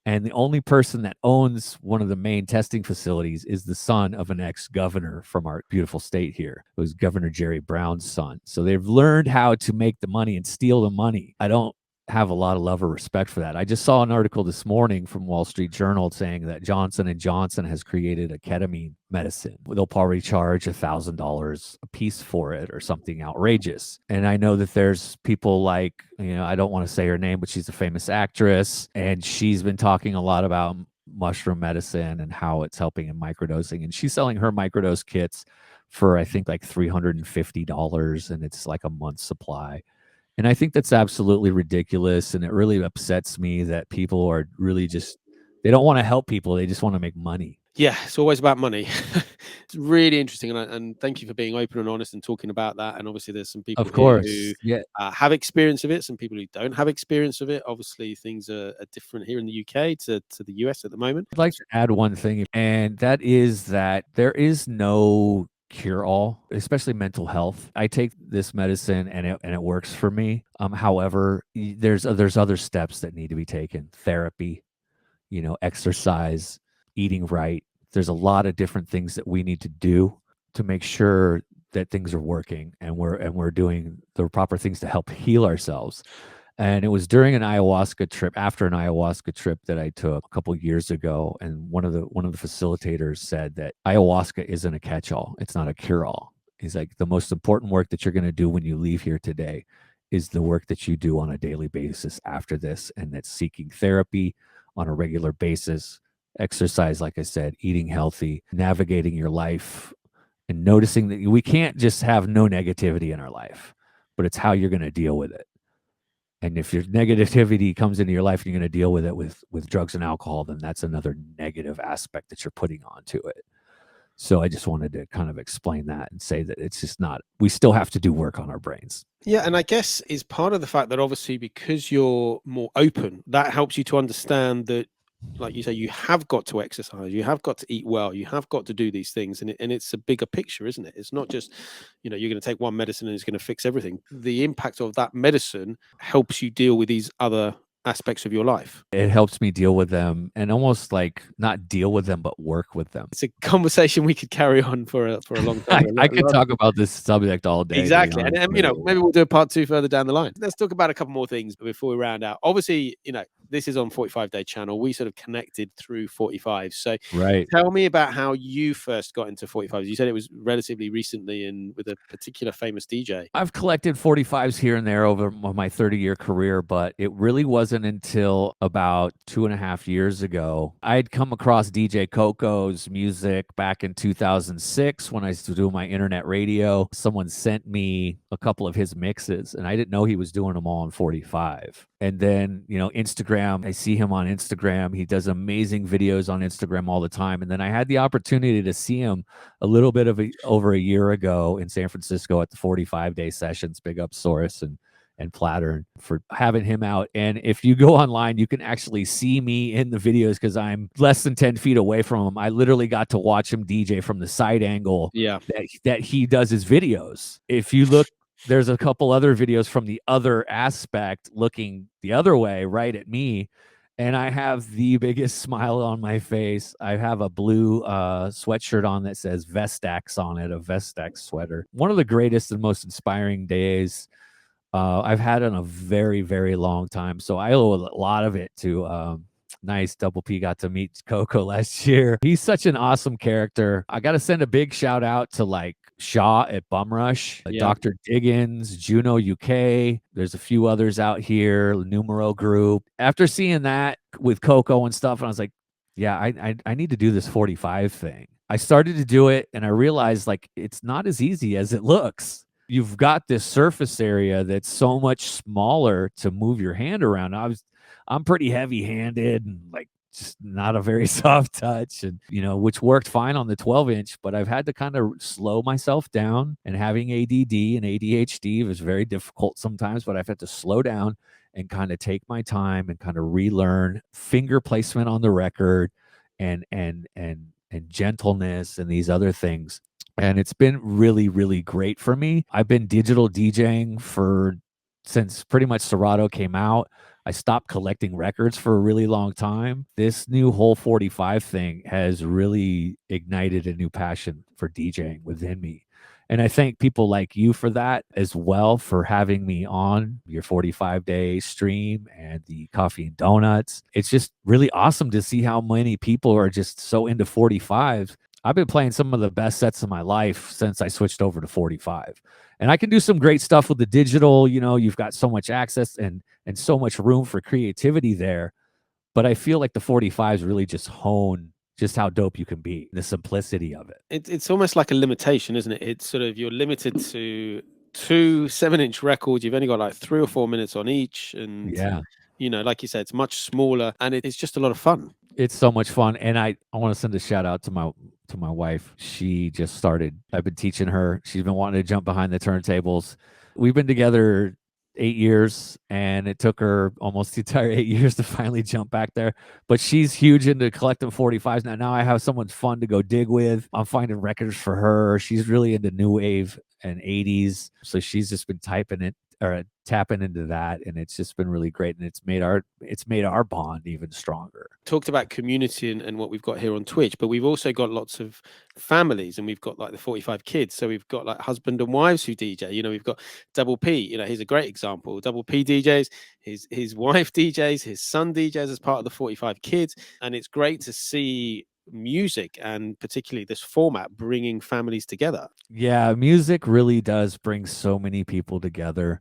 And the only person that owns one of the main testing facilities is the son of an ex-governor from our beautiful state here. It was Governor Jerry Brown's son. So they've learned how to make the money and steal the money. I don't have a lot of love or respect for that. I just saw an article this morning from Wall Street Journal saying that Johnson & Johnson has created a ketamine medicine. They'll probably charge $1,000 a piece for it or something outrageous. And I know that there's people like, I don't want to say her name, but she's a famous actress, and she's been talking a lot about mushroom medicine and how it's helping in microdosing. And she's selling her microdose kits for, I think, like $350, and it's like a month's supply. And I think that's absolutely ridiculous. And it really upsets me that people are really they don't want to help people. They just want to make money. Yeah, it's always about money. It's really interesting. And thank you for being open and honest and talking about that. And obviously there's some people Of course, who yeah. Have experience of it, some people who don't have experience of it. Obviously things are different here in the UK to the US at the moment. I'd like to add one thing, and that is that there is no cure-all, especially mental health. I take this medicine and it works for me. However, there's other steps that need to be taken. Therapy, exercise, eating right. There's a lot of different things that we need to do to make sure that things are working and we're doing the proper things to help heal ourselves. And it was during an ayahuasca trip, after an ayahuasca trip that I took a couple of years ago. And one of the facilitators said that ayahuasca isn't a catch-all. It's not a cure-all. He's like, the most important work that you're going to do when you leave here today is the work that you do on a daily basis after this, and that's seeking therapy on a regular basis, exercise, like I said, eating healthy, navigating your life, and noticing that we can't just have no negativity in our life, but it's how you're going to deal with it. And if your negativity comes into your life and you're going to deal with it with drugs and alcohol, then that's another negative aspect that you're putting onto it. So I just wanted to kind of explain that and say that it's just not, we still have to do work on our brains. Yeah, and I guess is part of the fact that obviously because you're more open, that helps you to understand that, like you say, you have got to exercise, you have got to eat well, you have got to do these things, and it's a bigger picture, isn't it? It's not just, you're going to take one medicine and it's going to fix everything. The impact of that medicine helps you deal with these other aspects of your life. It helps me deal with them, and almost like not deal with them, but work with them. It's a conversation we could carry on for a long time. I could talk about this subject all day. Exactly. And maybe we'll do a part 2 further down the line. Let's talk about a couple more things before we round out. Obviously, this is on 45 Day Channel. We sort of connected through 45. So Right. tell me about how you first got into 45s. You said it was relatively recently and with a particular famous DJ. I've collected 45s here and there over my 30-year career, but it really wasn't until about 2.5 years ago. I had come across DJ Coco's music back in 2006 when I was doing my internet radio. Someone sent me a couple of his mixes, and I didn't know he was doing them all on 45. And then, Instagram, I see him on Instagram. He does amazing videos on Instagram all the time. And then I had the opportunity to see him a little bit of over a year ago in San Francisco at the 45-day sessions. Big up Source and Platter for having him out. And if you go online, you can actually see me in the videos because I'm less than 10 feet away from him. I literally got to watch him DJ from the side angle that he does his videos. If you look, there's a couple other videos from the other aspect looking the other way right at me, and I have the biggest smile on my face. I have a blue sweatshirt on that says Vestax on it, a Vestax sweater. One of the greatest and most inspiring days I've had in a very, very long time. So I owe a lot of it to Nice. Double P got to meet Coco last year. He's such an awesome character. I got to send a big shout out to like Shaw at Bumrush, Dr. Diggins, Juno UK. There's a few others out here, Numero Group. After seeing that with Coco and stuff, and I was like, yeah, I need to do this 45 thing. I started to do it, and I realized like it's not as easy as it looks. You've got this surface area that's so much smaller to move your hand around. I'm pretty heavy-handed and like just not a very soft touch, and which worked fine on the 12-inch, but I've had to kind of slow myself down, and having ADD and ADHD is very difficult sometimes, but I've had to slow down and kind of take my time and kind of relearn finger placement on the record and gentleness and these other things. And it's been really, really great for me. I've been digital DJing since pretty much Serato came out. I stopped collecting records for a really long time. This new whole 45 thing has really ignited a new passion for DJing within me. And I thank people like you for that as well, for having me on your 45-day stream and the coffee and donuts. It's just really awesome to see how many people are just so into 45s. I've been playing some of the best sets of my life since I switched over to 45. And I can do some great stuff with the digital. You've got so much access and so much room for creativity there. But I feel like the 45s really just hone just how dope you can be, the simplicity of it. It's almost like a limitation, isn't it? It's sort of, you're limited to 2 7-inch records. You've only got like 3 or 4 minutes on each. And, like you said, it's much smaller and it's just a lot of fun. It's so much fun. And I want to send a shout out to my wife. She just started. I've been teaching her. She's been wanting to jump behind the turntables. We've been together 8 years, and it took her almost the entire 8 years to finally jump back there. But she's huge into collecting 45s now. Now I have someone fun to go dig with. I'm finding records for her. She's really into new wave and 80s. So she's just been tapping into that, and it's just been really great, and it's made our bond even stronger. Talked about community and what we've got here on Twitch, but we've also got lots of families, and we've got like the 45 kids. So we've got like husband and wives who DJ. We've got Double P. He's a great example. Double P DJs, his wife DJs, his son DJs as part of the 45 kids, and it's great to see music and particularly this format bringing families together. Yeah, music really does bring so many people together.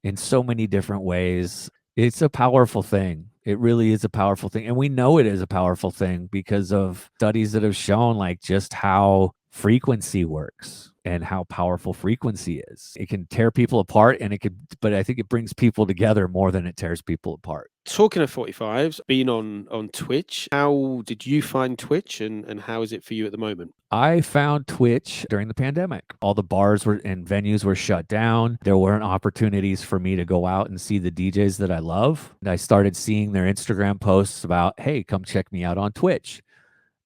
in so many different ways. It's a powerful thing. It really is a powerful thing. And we know it is a powerful thing because of studies that have shown like just how frequency works and how powerful frequency is. It can tear people apart and it could, but I think it brings people together more than it tears people apart. Talking of 45s, being on Twitch, how did you find Twitch and how is it for you at the moment? I found Twitch during the pandemic. All the bars were and venues were shut down. There weren't opportunities for me to go out and see the DJs that I love. And I started seeing their Instagram posts about, hey, come check me out on Twitch.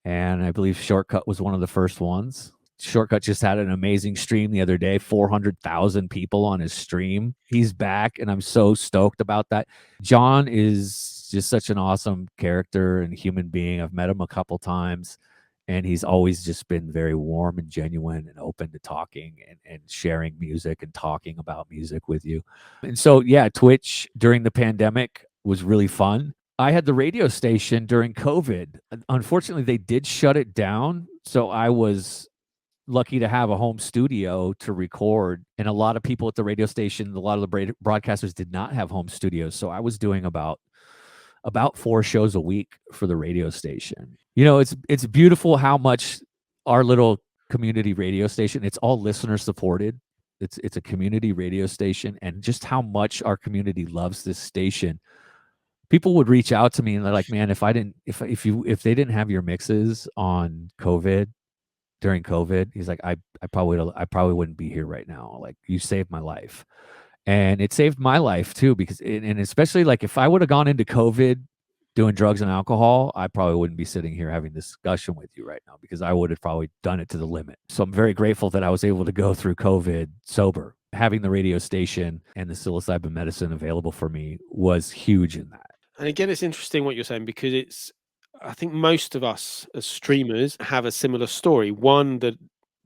And I believe Shortcut was one of the first ones. Shortcut just had an amazing stream the other day, 400,000 people on his stream. He's back, and I'm so stoked about that. John is just such an awesome character and human being. I've met him a couple times, and he's always just been very warm and genuine and open to talking and sharing music and talking about music with you. And so, yeah, Twitch during the pandemic was really fun. I had the radio station during COVID. Unfortunately, they did shut it down. So I was lucky to have a home studio to record. And a lot of people at the radio station, a lot of the broadcasters did not have home studios. So I was doing about 4 shows a week for the radio station. You know, it's beautiful how much our little community radio station, it's all listener supported. It's a community radio station, and just how much our community loves this station. People would reach out to me and they're like, "Man, if they didn't have your mixes on COVID during COVID," he's like, I probably wouldn't be here right now. Like, you saved my life." And it saved my life too, because and especially like if I would have gone into COVID doing drugs and alcohol, I probably wouldn't be sitting here having this discussion with you right now, because I would have probably done it to the limit. So I'm very grateful that I was able to go through COVID sober. Having the radio station and the psilocybin medicine available for me was huge in that. And again, it's interesting what you're saying because I think most of us as streamers have a similar story. One that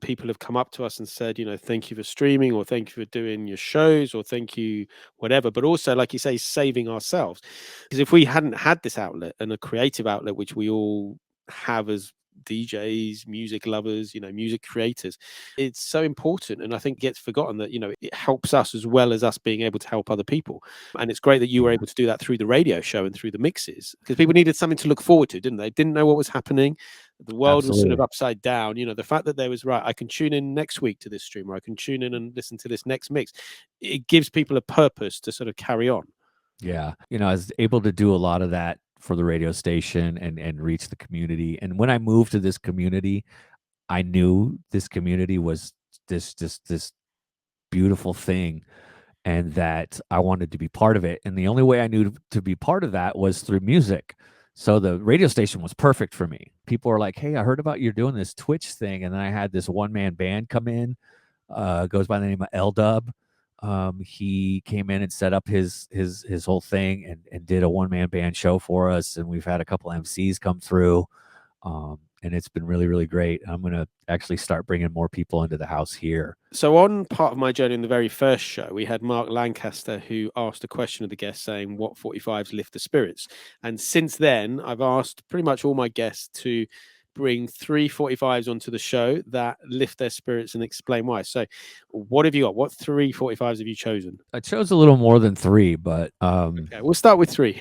people have come up to us and said, thank you for streaming, or thank you for doing your shows, or thank you, whatever. But also, like you say, saving ourselves. Because if we hadn't had this outlet and a creative outlet, which we all have as DJs, music lovers, music creators, it's so important. And I think it gets forgotten that, it helps us as well as us being able to help other people. And it's great that you were able to do that through the radio show and through the mixes, because people needed something to look forward to, didn't they? Didn't know what was happening. The world was sort of Absolutely. upside down. The fact that there was, right, I can tune in next week to this stream, or I can tune in and listen to this next mix. It gives people a purpose to sort of carry on. Yeah. I was able to do a lot of that for the radio station and reach the community. And when I moved to this community, I knew this community was this beautiful thing, and that I wanted to be part of it. And the only way I knew to be part of that was through music. So the radio station was perfect for me. People are like, "Hey, I heard about you're doing this Twitch thing." And then I had this one-man band come in, goes by the name of L Dub. He came in and set up his whole thing and did a one-man band show for us. And we've had a couple MCs come through. And it's been really, really great. I'm going to actually start bringing more people into the house here. So on Part of My Journey, in the very first show, we had Mark Lancaster, who asked a question of the guests saying, what 45s lift the spirits? And since then, I've asked pretty much all my guests to bring 3 45s onto the show that lift their spirits and explain why. So what have you got? What 3 45s have you chosen? I chose a little more than 3, but Okay, we'll start with 3.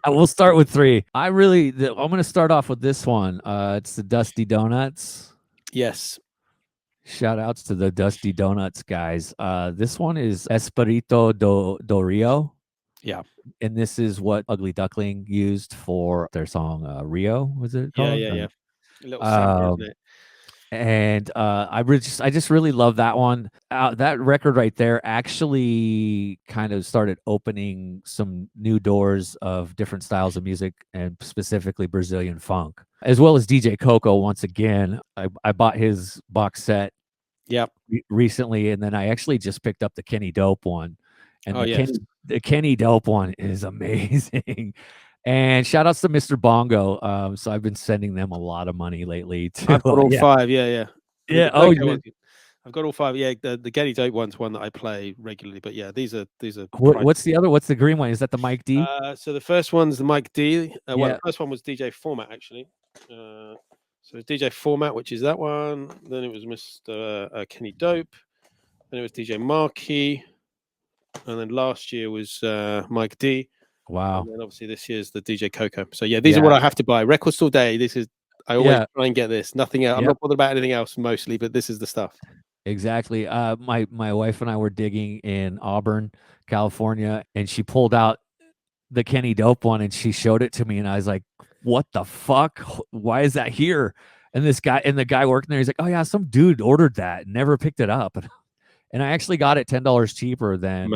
we'll start with 3. I'm going to start off with this one. It's the Dusty Donuts. Yes. Shout outs to the Dusty Donuts guys. This one is Espirito do Rio. Yeah. And this is what Ugly Duckling used for their song Rio, was it called? Yeah. A little singer, isn't it? And I just really love that one. That record right there actually kind of started opening some new doors of different styles of music, and specifically Brazilian funk, as well as DJ Coco. Once again, I bought his box set recently, and then I actually just picked up the Kenny Dope one. And the Kenny Dope one is amazing. And shout outs to Mr. Bongo. So I've been sending them a lot of money lately too. I've got all 5, yeah. Yeah. I've got all 5. Yeah, the Getty Dope one's one that I play regularly. But yeah, these are. What's the other? What's the green one? Is that the Mike D? So the first one's the Mike D. Well, the first one was DJ Format actually. So it's DJ Format, which is that one. Then it was Mr. Kenny Dope. Then it was DJ Markey. and then last year was Mike D. Wow. And then obviously this year's the DJ Coco. So yeah, these are what I have to buy. Record Store Day. This is I always try and get this. Nothing else. I'm not bothered about anything else mostly, but this is the stuff. Exactly. My wife and I were digging in Auburn, California, and she pulled out the Kenny Dope one and she showed it to me, and I was like, "What the fuck? Why is that here?" And the guy working there, he's like, "Oh yeah, some dude ordered that and never picked it up." And I actually got it $10 cheaper than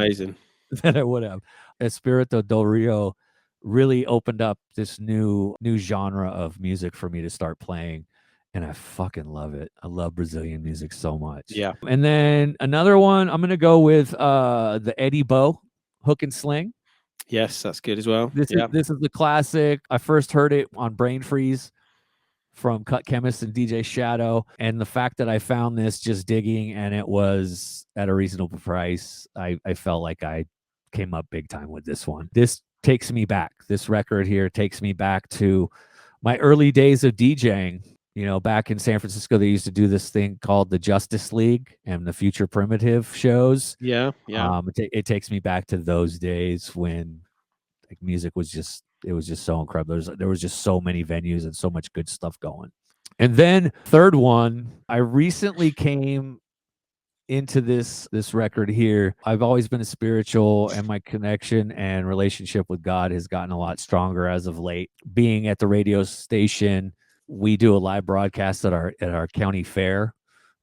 I would have. Espirito del Rio really opened up this new genre of music for me to start playing, and I fucking love it. I love Brazilian music so much. Yeah. And then another one, I'm gonna go with the Eddie Bo, Hook and Sling. Yes, that's good as well. This is the classic. I first heard it on Brain Freeze from Cut Chemist and DJ Shadow, and the fact that I found this just digging and it was at a reasonable price, I felt like I came up big time with this one. This takes me back. This record here takes me back to my early days of DJing. You know, back in San Francisco, they used to do this thing called the Justice League and the Future Primitive shows. Yeah. It takes me back to those days when like music was just so incredible. There was just so many venues and so much good stuff going. And then third one, I recently came into this record here. I've always been a spiritual, and my connection and relationship with God has gotten a lot stronger as of late. Being at the radio station, we do a live broadcast at our county fair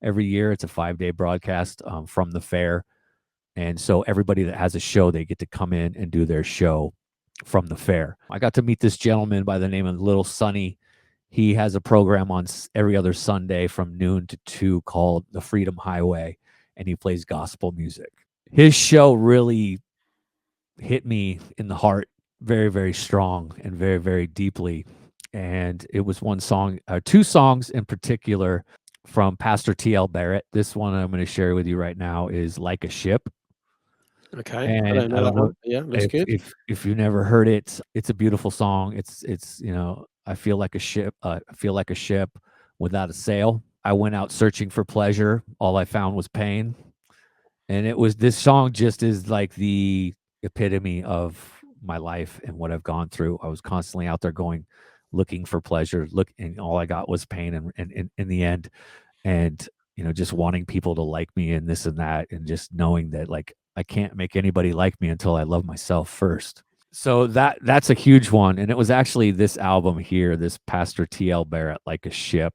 every year. It's a 5-day broadcast from the fair. And so everybody that has a show, they get to come in and do their show from the fair. I got to meet this gentleman by the name of Little Sonny. He has a program on every other Sunday from noon to 2 called The Freedom Highway, and he plays gospel music. His show really hit me in the heart very, very strong and very, very deeply. And it was two songs in particular from Pastor T.L. Barrett. This one I'm going to share with you right now is Like a Ship. Okay. And I don't know that one. Yeah, looks good. If you never heard it, it's a beautiful song. It's you know, I feel like a ship. I feel like a ship without a sail. I went out searching for pleasure. All I found was pain. And this song just is like the epitome of my life and what I've gone through. I was constantly out there looking for pleasure, and all I got was pain and in the end. And, you know, just wanting people to like me and this and that, and just knowing that like I can't make anybody like me until I love myself first. So that's a huge one. And it was actually this album here, this Pastor T.L. Barrett, Like a Ship.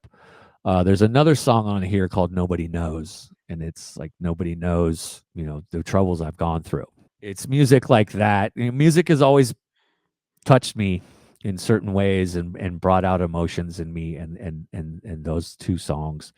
There's another song on here called Nobody Knows. And it's like, nobody knows, you know, the troubles I've gone through. It's music like that. You know, music has always touched me in certain ways and brought out emotions in me. And those two songs,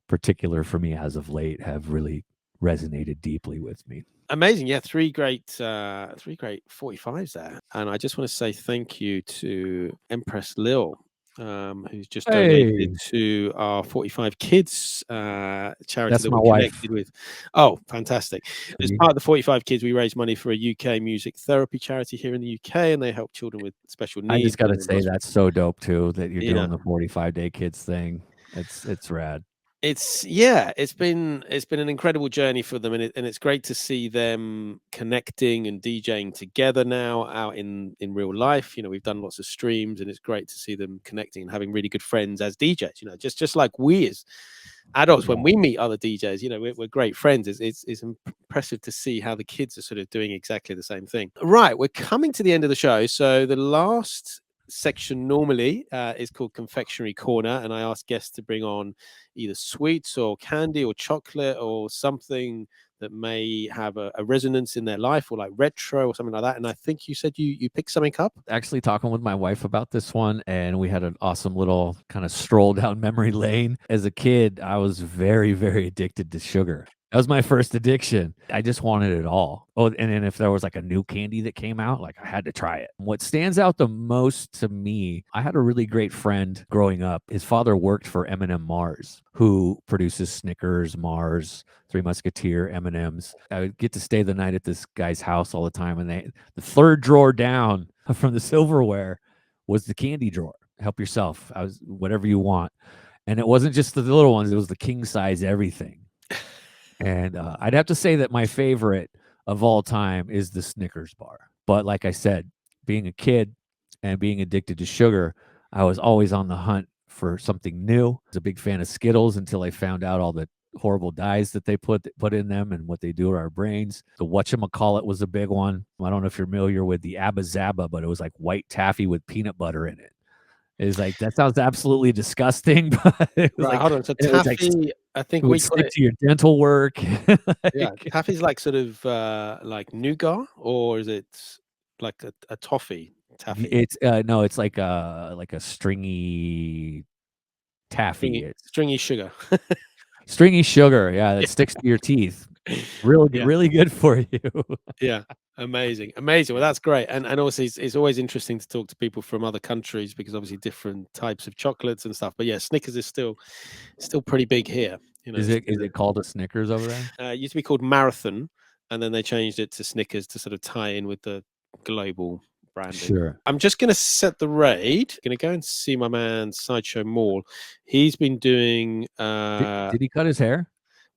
particular for me as of late, have really resonated deeply with me. Amazing. Yeah, three great 45s there. And I just want to say thank you to Empress Lil, who's just donated to our 45 Kids charity. That's my wife. With. Oh, fantastic. As part of the 45 Kids, we raise money for a UK music therapy charity here in the UK, and they help children with special needs. I just got to say, that's so dope too, that you're doing the 45-day kids thing. It's rad. It's been an incredible journey for them, and it's great to see them connecting and DJing together now out in real life. You know, we've done lots of streams, and it's great to see them connecting and having really good friends as DJs. You know, just like we as adults, when we meet other DJs, you know, we're great friends. It's impressive to see how the kids are sort of doing exactly the same thing. Right, we're coming to the end of the show, so the last section normally is called Confectionery Corner, and I ask guests to bring on either sweets or candy or chocolate or something that may have a resonance in their life, or like retro or something like that. And I think you said you picked something up. Actually talking with my wife about this one, and we had an awesome little kind of stroll down memory lane. As a kid, I was very, very addicted to sugar. That was my first addiction. I just wanted it all. Oh, and then if there was like a new candy that came out, like I had to try it. What stands out the most to me, I had a really great friend growing up. His father worked for M&M Mars, who produces Snickers, Mars, Three Musketeer, M&Ms. I would get to stay the night at this guy's house all the time, and the third drawer down from the silverware was the candy drawer. Help yourself. I was whatever you want. And it wasn't just the little ones, it was the king size everything. And I'd have to say that my favorite of all time is the Snickers bar. But like I said, being a kid and being addicted to sugar, I was always on the hunt for something new. I was a big fan of Skittles until I found out all the horrible dyes that they put in them and what they do to our brains. The whatchamacallit was a big one. I don't know if you're familiar with the Abba Zaba, but it was like white taffy with peanut butter in it. It's like, that sounds absolutely disgusting, but it was Right, like, hold on. So it was like, taffy, I it think would we call stick it. to your dental work. Yeah, Like, taffy's like sort of like nougat, or is it like a toffee taffy? it's no, it's like a stringy taffy. It's Stringy sugar. stringy sugar, yeah, that Yeah. sticks to your teeth. Real Yeah. really good for you. Yeah, amazing, amazing. Well, that's great, and also it's always interesting to talk to people from other countries because obviously different types of chocolates and stuff. But yeah, Snickers is still pretty big here. You know, Is it called a Snickers over there? it used to be called Marathon, and then they changed it to Snickers to sort of tie in with the global branding. Sure. I'm just going to set the raid. Going to go and see my man Sideshow Mall. He's been doing. Did he cut his hair?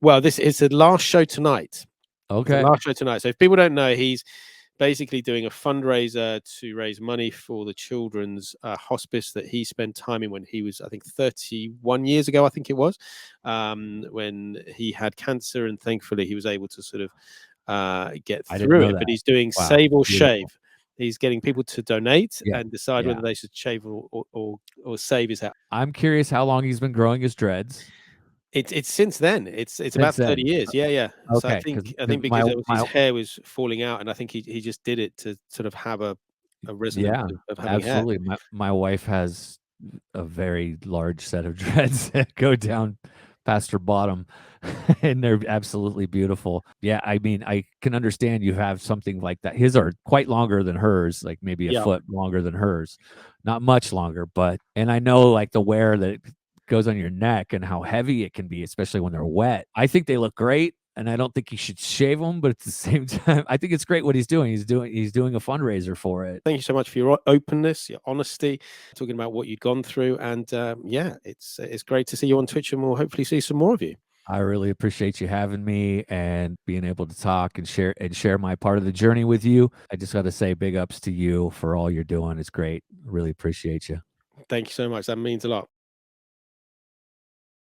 Well, this is the last show tonight. It's the Okay. last show tonight. So if people don't know, he's basically doing a fundraiser to raise money for the children's hospice that he spent time in when he was, I think, 31 years ago, I think it was, when he had cancer. And thankfully, he was able to sort of get I didn't through know it. that. But he's doing Wow, save or beautiful. shave. He's getting people to donate Yeah, and decide yeah. whether they should shave or save his hair. I'm curious how long he's been growing his dreads It's since then. It's about since 30 then. years. Yeah, yeah. So Okay, I think my because it was his my hair was falling out, and I think he just did it to sort of have a resonance yeah, of having hair. absolutely. My wife has a very large set of dreads that go down past her bottom, and they're absolutely beautiful. Yeah, I mean, I can understand you have something like that. His are quite longer than hers, like maybe a Yeah. foot longer than hers. Not much longer, but and I know like the wear that goes on your neck and how heavy it can be, especially when they're wet. I think they look great, and I don't think you should shave them, but at the same time, I think it's great what he's doing. He's doing a fundraiser for it. Thank you so much for your openness, your honesty, talking about what you'd gone through, and yeah, it's great to see you on Twitch, and we'll hopefully see some more of you. I really appreciate you having me and being able to talk and share my part of the journey with you. I just got to say big ups to you for all you're doing. It's great. Really appreciate you. Thank you so much. That means a lot.